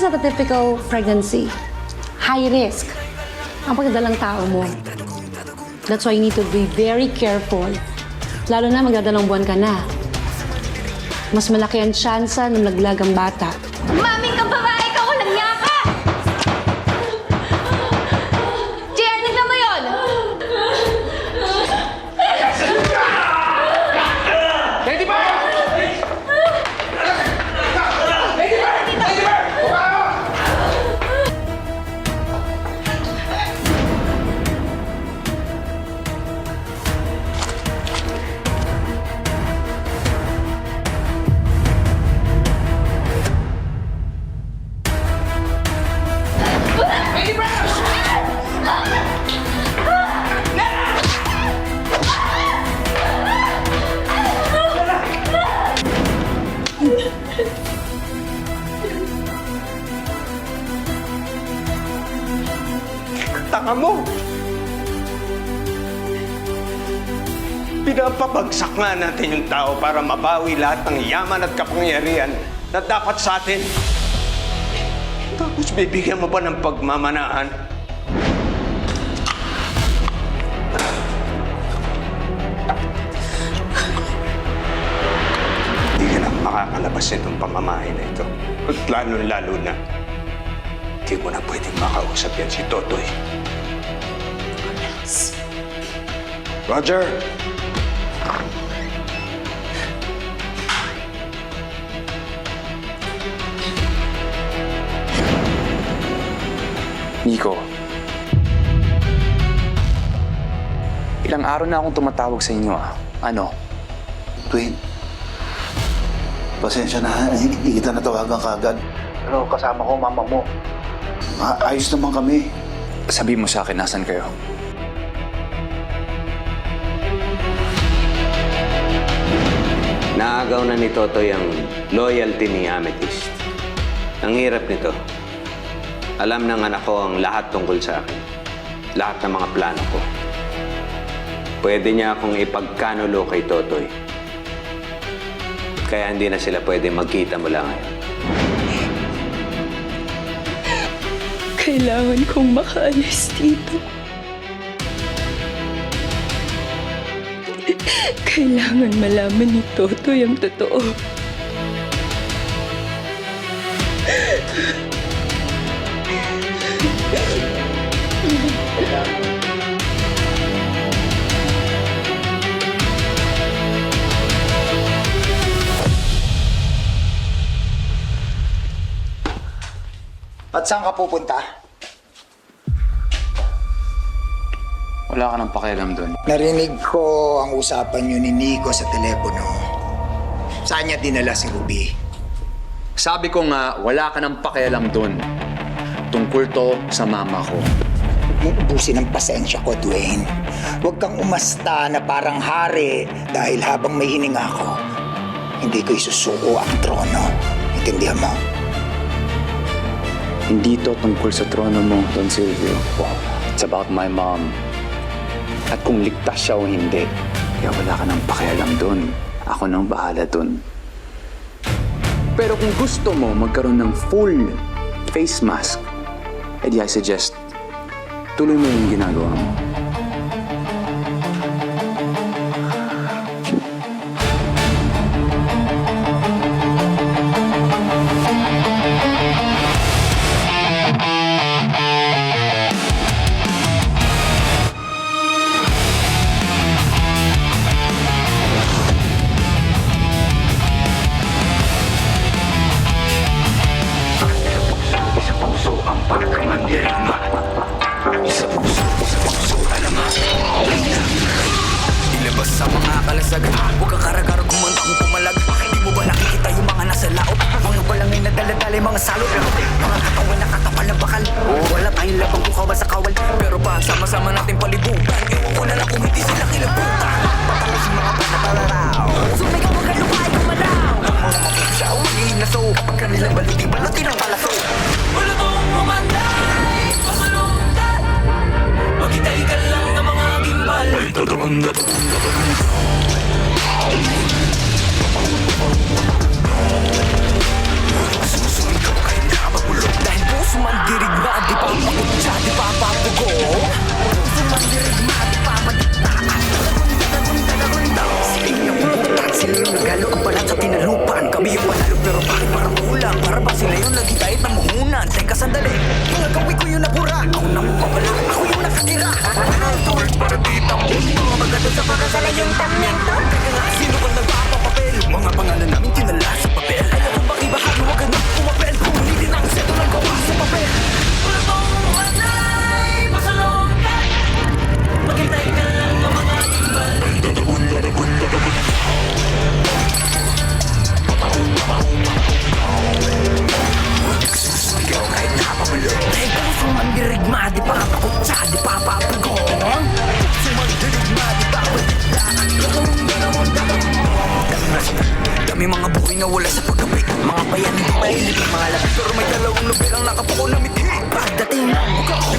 is not a typical pregnancy. High risk ang pagdadalang tao mo. That's why you need to be very careful. Lalo na magdadalawang buwan ka na. Mas malaki ang tsansa na naglag ang bata. Maming kang babae ka! Walang niya ka! JR, nagla mo yun! Lady Bird! Tanga mo! Pinapabagsak nga natin yung tao para mabawi lahat ng yaman at kapangyarihan na dapat sa atin. Tapos bibigyan mo pa ng pagmamanaan. Hindi ka na makakalabas nitong pamamahay na ito. At lalo na, hindi mo na pwedeng makausap yan si Totoy. Roger! Nico, ilang araw na akong tumatawag sa inyo Ano? Dwayne, pasensya na, hindi kita natawagan kaagad. Pero kasama ko mama mo. Ayos naman kami. Sabi mo sa akin, nasan kayo? Naagaw na ni Totoy ang loyalty ni Amethyst. Ang hirap nito. Alam ng anak ko ang lahat tungkol sa akin. Lahat ng mga plano ko. Pwede niya akong ipagkanulo kay Totoy. Kaya hindi na sila pwede magkita mula ngayon. Kailangan kong makaalis dito. Kailangan malaman ni Totoy ang totoo. At saan ka pupunta? Wala ka nang pakialam doon. Narinig ko ang usapan niyo ni Nico sa telepono. Saan niya dinala si Ruby? Sabi ko nga, wala ka nang pakialam doon. Tungkol to sa mama ko. Huwag mong ubusin ang pasensya ko, Dwayne. Huwag kang umasta na parang hari dahil habang may hininga ko, hindi ko isusuko ang trono. Intindihan mo? Hindi to tungkol sa trono mo, Don Silvio. It's about my mom. At kung ligtas siya o hindi, kaya wala ka nang pakialam doon. Ako nang bahala doon. Pero kung gusto mo magkaroon ng full face mask, edi I suggest, tuloy mo yung ginagawa mo. Ilabas sa mga kalasag, huwag kang karagar kumanta kung pumalag. Di mo ba nakikita yung mga nasa laot? Mga balangay na daladala mga salot. Mga katawan na katapal na bakal. Wala tayong labang kung kawal sa kawal. Pero pag sama-sama natin palibutan, ewan ko na lang kung hindi sila kilabutan. Patalas yung mga panatalaraw. Sumigaw ang kalupay kumalaw. Ang mga mapagsaw, magiging naso. Kapag kanilang baliti, balutin ang palaso. Wala tong rumanday, pasalundan. Magitay ka lang ng mga gimbal. Ay, tatamanda. Susunod ka pa kayo nakapagulog. puso man dirigma, di pa pakutsa, di pa papugo. Puso man dirigma, di pa patiktaan. Sila yung butan, sila yung nagalo ang balat sa tinalupan. Kami yung panalo pero bakit parang kulang? Para ba sila yung nagitahit ng muhunan? Teka sandali, mga gawin ko yung nabura. Ako na mapapala, ako yung nakatira. Tuwag para di tamundo, maganda sa pagkasala yung tamyento. Teka nga, sino kang nagpapapapel? Mga pangalan namin tinala sa papel. Ayaw kong bakibahagi, huwag ka na pumapel. Pumili ng seto ng gawa sa papel. Maghintay ka lang ng mga ibalik. Nagsusugaw kahit napapalo. Dahil puso man dirigma, di pa pakutsa, di pa papagong. Puso man dirigma, di pa patiklaan. Dami mga buhay na wala sa paggabi. Mga bayan hindi mahilig, mga lapit. Pero may dalawang nobel ang nakapuko na miti. Pagdating ng buka ko,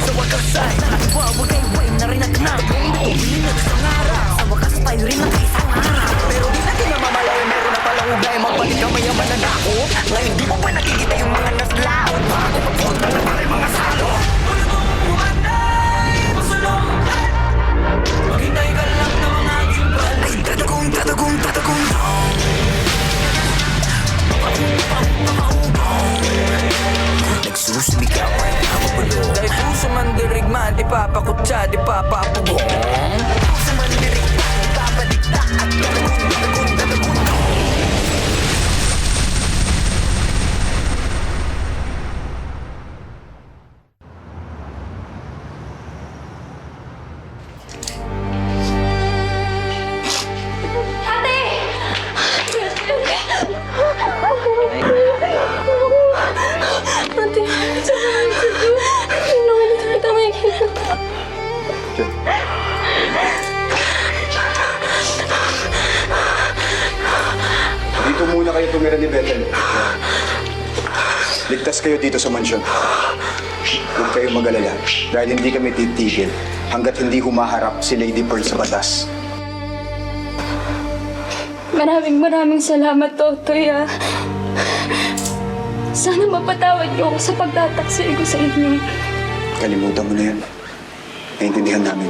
sa wakas ay nakawagay-way na rin at nagawin ito. Bininag sa araw. Sa wakas tayo rin ang isang araw. Pero di natin namamalay, meron na palang ugay. Magbalik ang mayaman na nako. Ngayon di mo ba nakikita yung mga naslaot? Bago magpunta na pala yung mga salo. Maghintay ka lang na mga gimbal. Ay tatagong, tatagong, tatagong. Nagsusumigaw ay nakapulo. Dahil puso man dirigma, di papakutsa, di papapugong. Puso man dirigma, di papadikta at tatagong, tatagong, tatagong. Dito muna kayo tumira ni Bethel. Ligtas kayo dito sa mansyon. Huwag kayong mag-alala dahil hindi kami titigil hanggat hindi humaharap si Lady Pearl sa batas. Maraming salamat, Totoy, ah. Sana mapatawad niyo ako sa pagtataksil ko sa inyo. Kalimutan mo na yan. Naintindihan namin.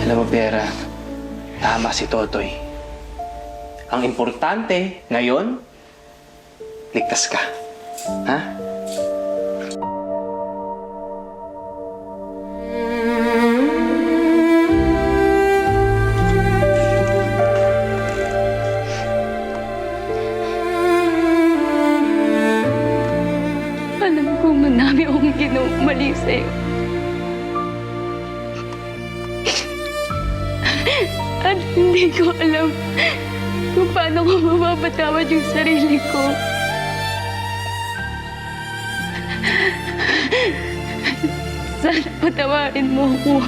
Alam mo, Vera, tama si Totoy. Ang importante ngayon, ligtas ka. Ha? Alam ko marami akong ginawang mali sa'yo. At hindi ko alam kung paano ko mapapatawad yung sarili ko. Sana patawarin mo ako.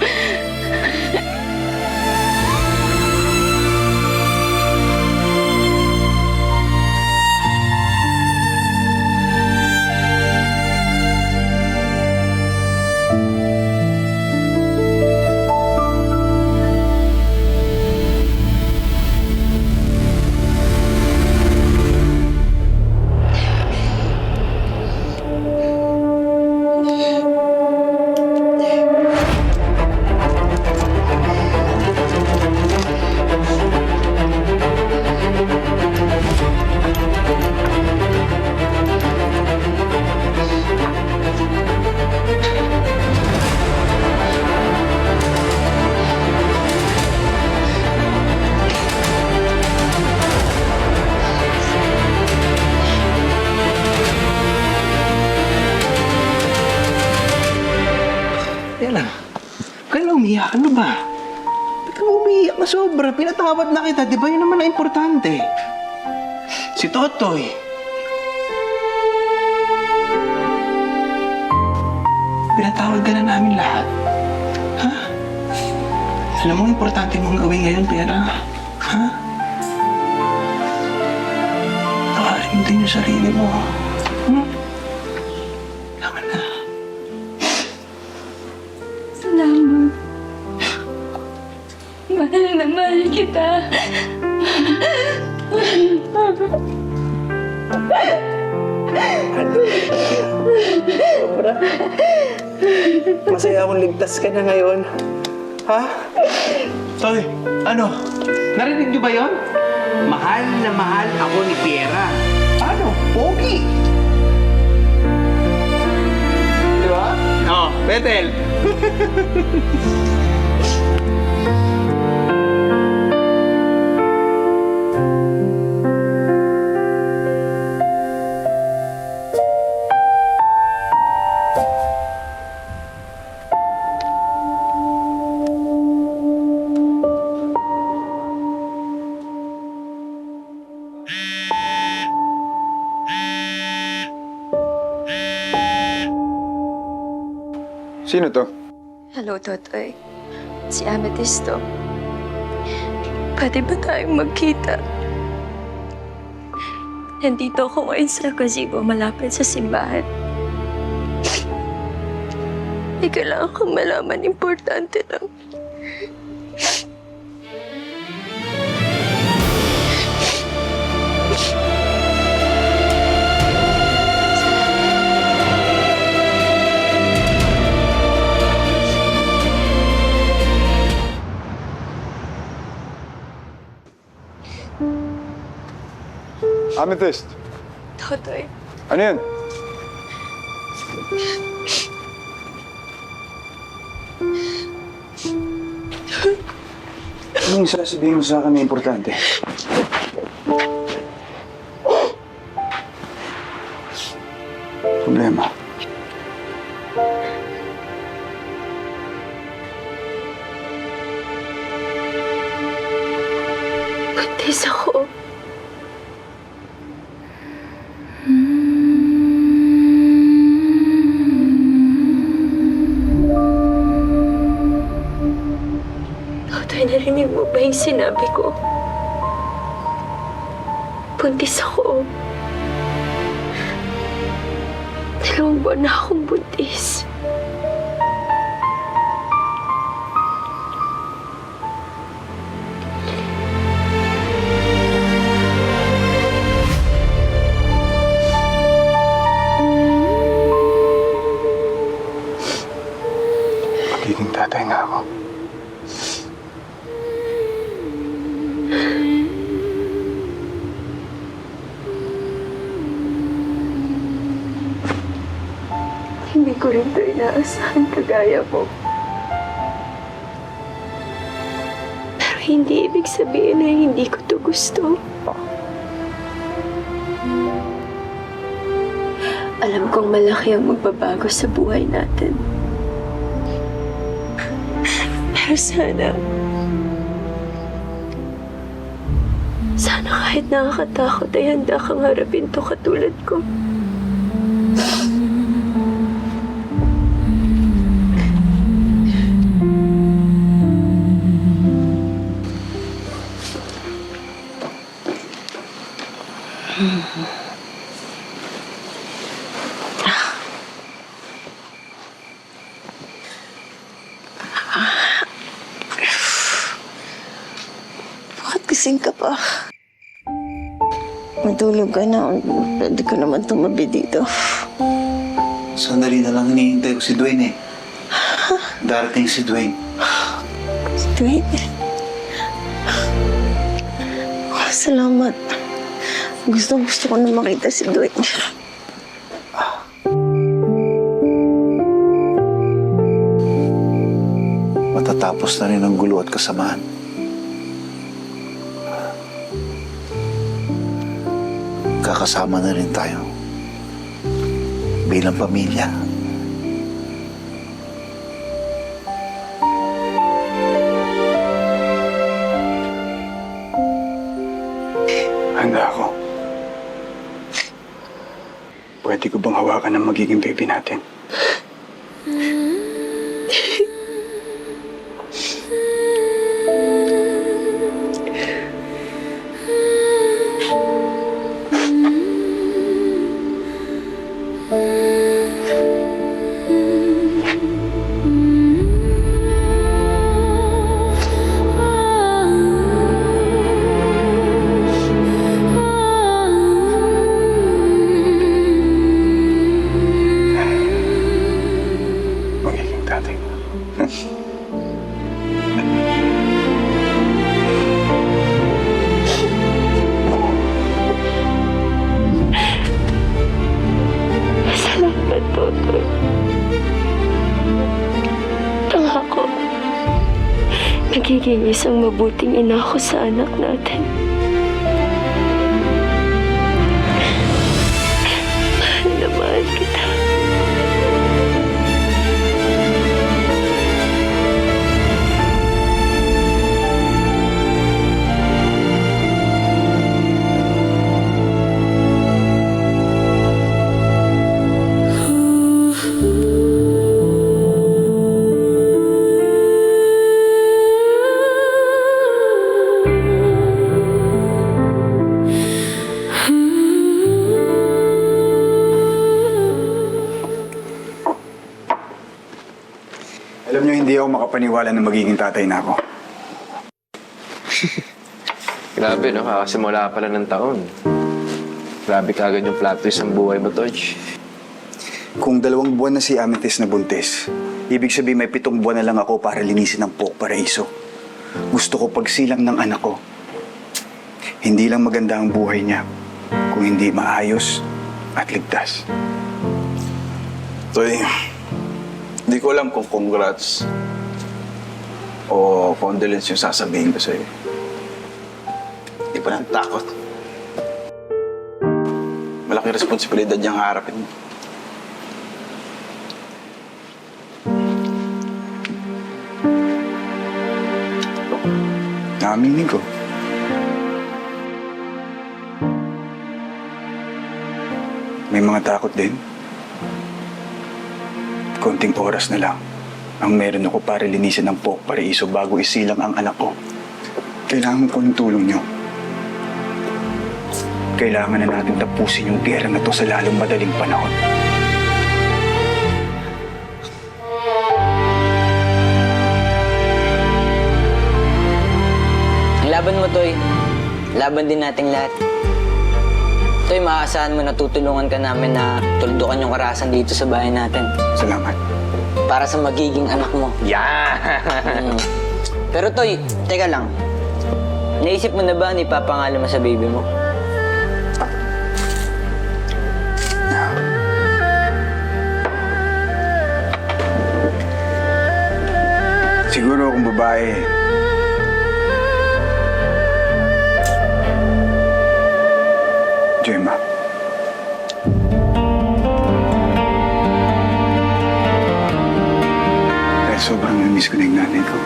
pinatawad na kita. Di ba yun naman ang importante? Si Totoy. Pinatawad ka na namin lahat. Ha? Alam mo, importante mong gawin ngayon, Pera. Ha? Tawarin mo din yung sarili mo. Tama na. Salamat. Mahal na mahal kita. Masaya akong ligtas ka na ngayon. Ha? Toy, ano? Narinig niyo ba yon? Mahal na mahal ako ni Piera. Ano? Pogi! Di ba? Oo, Bethel. Sino to? Hello, Totoy. Si Amethyst to. Pwede ba tayong magkita? Nandito ako ngayon sa gazebo malapit sa simbahan. May kailangan kang malaman, importante lang. Amethyst, Totoy, ano yan? Anong sasabihin mo sa akin na importante? Problema. buntis ako. Totoy, narinig mo ba yung sinabi ko? Buntis ako. 2 buwan na akong buntis. Magiging tatay nga ako. Hindi ko rin ito inaasahan kagaya mo. Pero hindi ibig sabihin na hindi ko ito gusto. Alam kong malaki ang magbabago sa buhay natin. Pero sana kahit nakakatakot ay handa kang harapin to katulad ko. Bakit gising ka pa? Matulog ka na. Pwede ko naman tumabi dito. Sandali na lang hinihintay ko si Dwayne eh. Darating si Dwayne. Si Dwayne? Salamat. Gusto ko na makita si Dwayne. Matatapos na rin ang gulo at kasamaan. Kakasama na rin tayo bilang pamilya. Handa ako. Pwede ko bang hawakan ang magiging baby natin? Magiging tatay mo. Salamat, Totoy. Pangako, magiging isang mabuting ina ko sa anak natin. Mahal na mahal kita. Alam niyo, hindi ako makapaniwala na magiging tatay na ako. Grabe, no? Kakasimula pala ng taon. Grabe ka agad yung plot twist ng buhay mo, Toj. Kung 2 buwan na si Amethyst na buntis, ibig sabihin may 7 buwan na lang ako para linisin ang Pook Paraiso. Gusto ko pagsilang ng anak ko. Hindi lang maganda ang buhay niya, kung hindi maayos at ligtas. Toy, hindi ko alam kung congrats o condolence yung sasabihin ko sa'yo. Hindi pa nang takot. Malaking responsibilidad niyang harapin mo. Naaminin ko. May mga takot din. Konting oras na lang ang meron ako para linisin ang Pook Paraiso bago isilang ang anak ko. Kailangan ko ng tulong niyo. Kailangan na natin tapusin yung gera na to sa lalong madaling panahon. Laban mo, Toy. Laban din nating lahat. Toy, maaasahan mo na tutulungan ka namin na tuldukan yung karahasan dito sa bahay natin. Salamat. Para sa magiging anak mo. Yeah! Pero Toy, teka lang. Naisip mo na ba ni papangalan mo sa baby mo? Siguro kung babae, Gemma. Dahil sobrang namiss ko na yung nanay ko.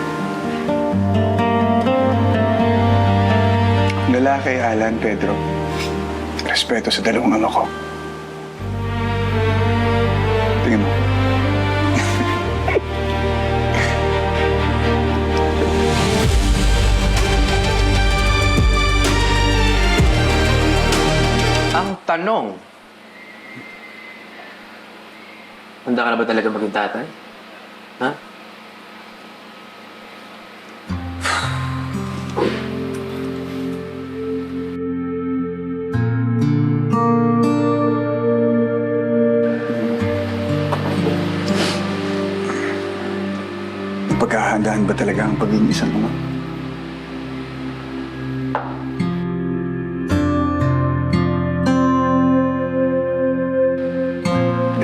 Ang lalaki, Alan, Pedro. Respeto sa 2 ama ko. Tingnan mo. Ang tanong, handa ka na ba talaga maging tatay? Ha? Pagkahandaan ba talaga ang pagiging isang ama?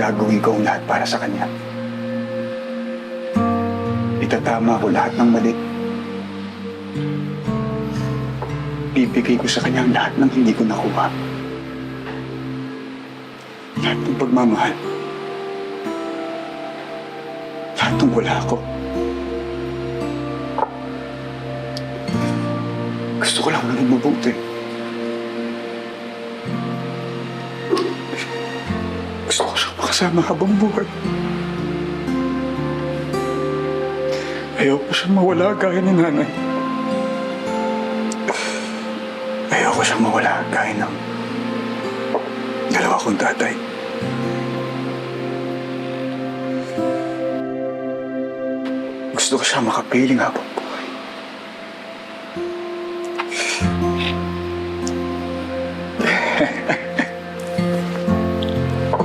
Gagawin ko ang lahat para sa kanya. Itatama ko lahat ng mali. Bibigay ko sa kanya ang lahat ng hindi ko nakuha. Lahat ng pagmamahal. Lahat ng wala ako. Gusto ko lang maging mabuti. Gusto ko siyang makasama habang buhay. Ayoko siyang mawala gaya ni nanay. Ayoko siyang mawala gaya ng dalawa kong tatay. Gusto ko siyang makapiling habang buhay.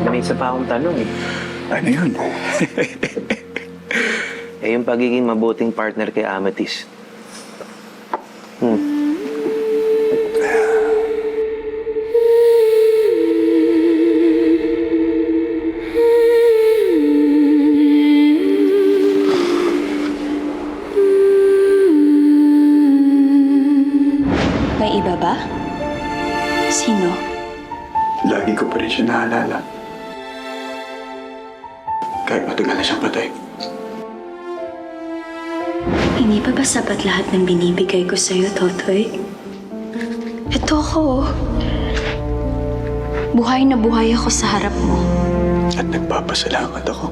May isa pa akong tanong eh. Ano yun? Yung pagiging mabuting partner kay Amethyst. May iba ba? Sino? Lagi ko pa rin siya naalala. Kahit matagal na siyang patay. Hindi pa ba sapat lahat ng binibigay ko sa'yo, Totoy? Ito ako. Buhay na buhay ako sa harap mo. At nagpapasalamat ako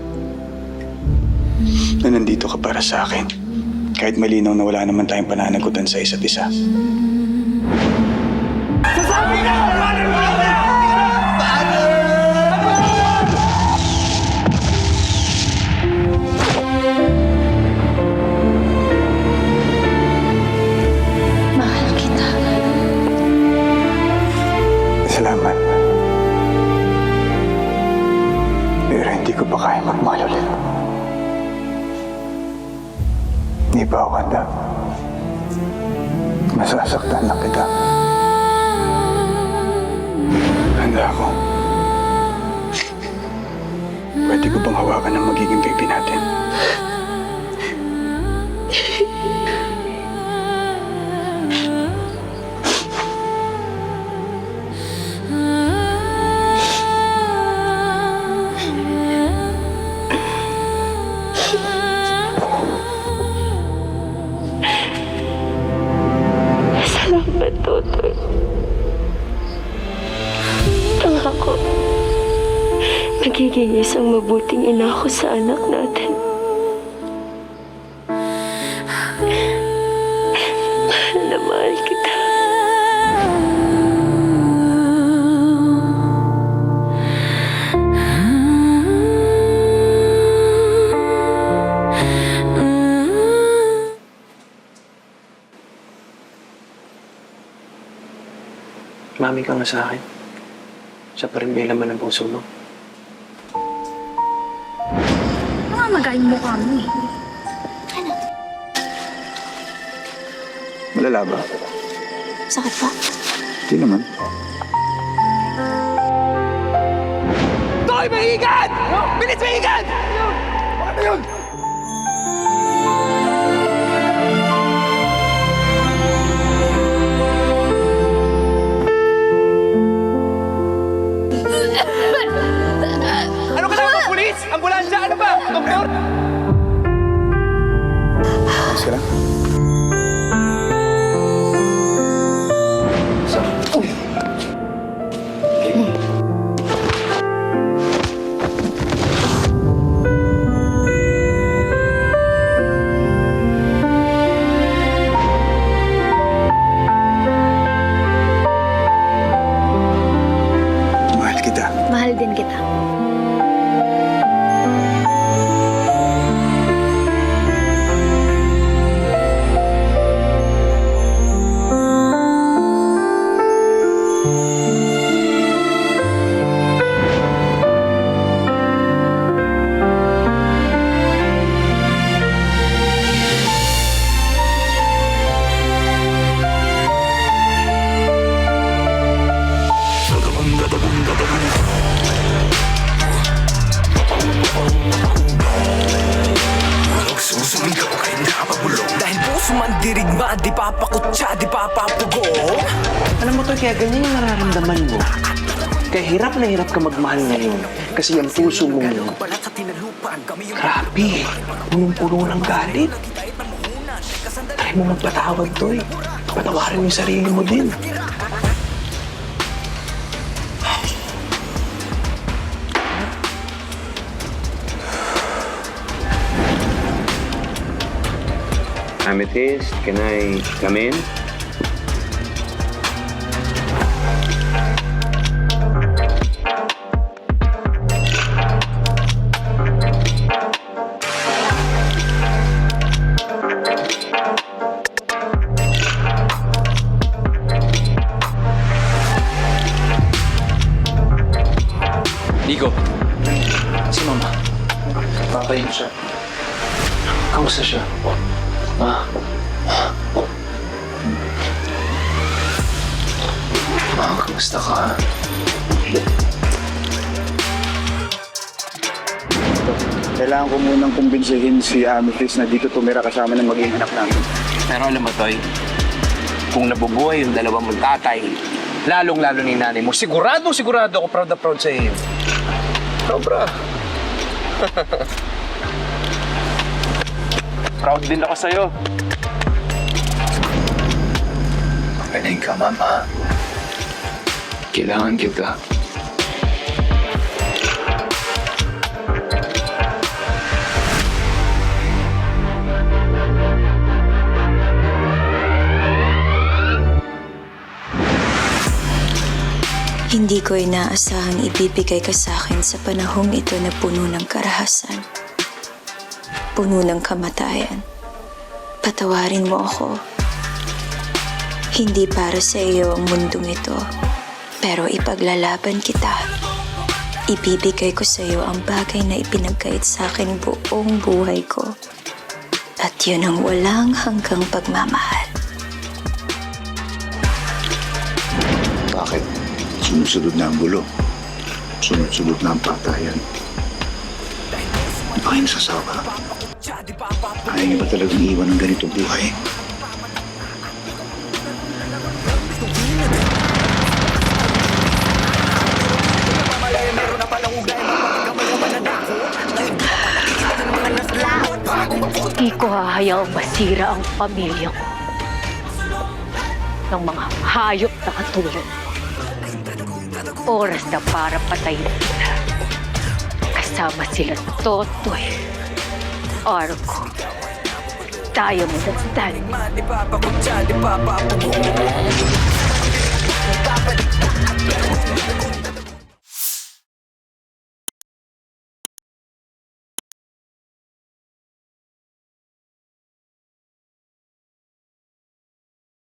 na nandito ka para sa akin. Kahit malinaw na wala naman tayong pananagutan sa isa't isa. Mahal kita. Salamat. Pero hindi ko pa kaya magmahal ulit. Hindi pa ako handa. Masasaktan lang kita. Handa ako. Pwede ko bang hawakan ang magiging baby natin? Salamat, Totoy. Ako, magiging isang mabuting ina ko sa anak natin. Mahal na mahal kita. Mami ka nga sa akin. Siya pa rin may laman ng puso mo. Mamamagayin mo kami. Malala ba? Sakit pa? Hindi naman. Toy, mahigan! Bilis, mahigan! Ano yun? Ano ka naman, pulis? Ambulansya, ano ba? Doktor? Ayos ka lang? Mahal kita. Mahal din kita. Dahil puso man dirigma, di papakutsa, di papapugo. Alam mo to, kaya ganyan yung nararamdaman mo. Kaya hirap na hirap ka magmahal ngayon. Kasi yung puso mo yun, grabe, punong-puno ng galit. Kaya mo magpatawad to eh. Patawarin mo yung sarili mo din. Amethyst, can I come in? Nico, si Mama. Papayin siya. Kamusta siya? Ma? Ma, kamusta ka? Kailangan ko munang kumbinsihin si Amethyst na dito tumira kasama ng maging anak namin. Pero alam mo, Toy, kung nabubuhay yung dalawang magtatay, lalong-lalo ni nanay mo, sigurado ako proud na proud sa iyo. Sobra. Proud din ako sa'yo. Magaling ka, Mama. Kailangan kita. Hindi ko inaasahang ibibigay ka sa akin sa panahong ito na puno ng karahasan. Puno ng kamatayan. Patawarin mo ako. Hindi para sa iyo ang mundong ito, pero ipaglalaban kita. Ibibigay ko sa iyo ang bagay na ipinagkait sa akin buong buhay ko. At yun ang walang hanggang pagmamahal. Bakit? Sunod-sunod na ang gulo. Sunod-sunod na ang patayan. Hindi ba kayo nasasawa? Kaya niyo ba talagang iwan ng ganitong buhay? Hindi ko hahayaang masira ang pamilya ko ng mga hayop na katulad mo. Oras na para patayin kita. Kasama sila Totoy, Arko, Diamond at Stan.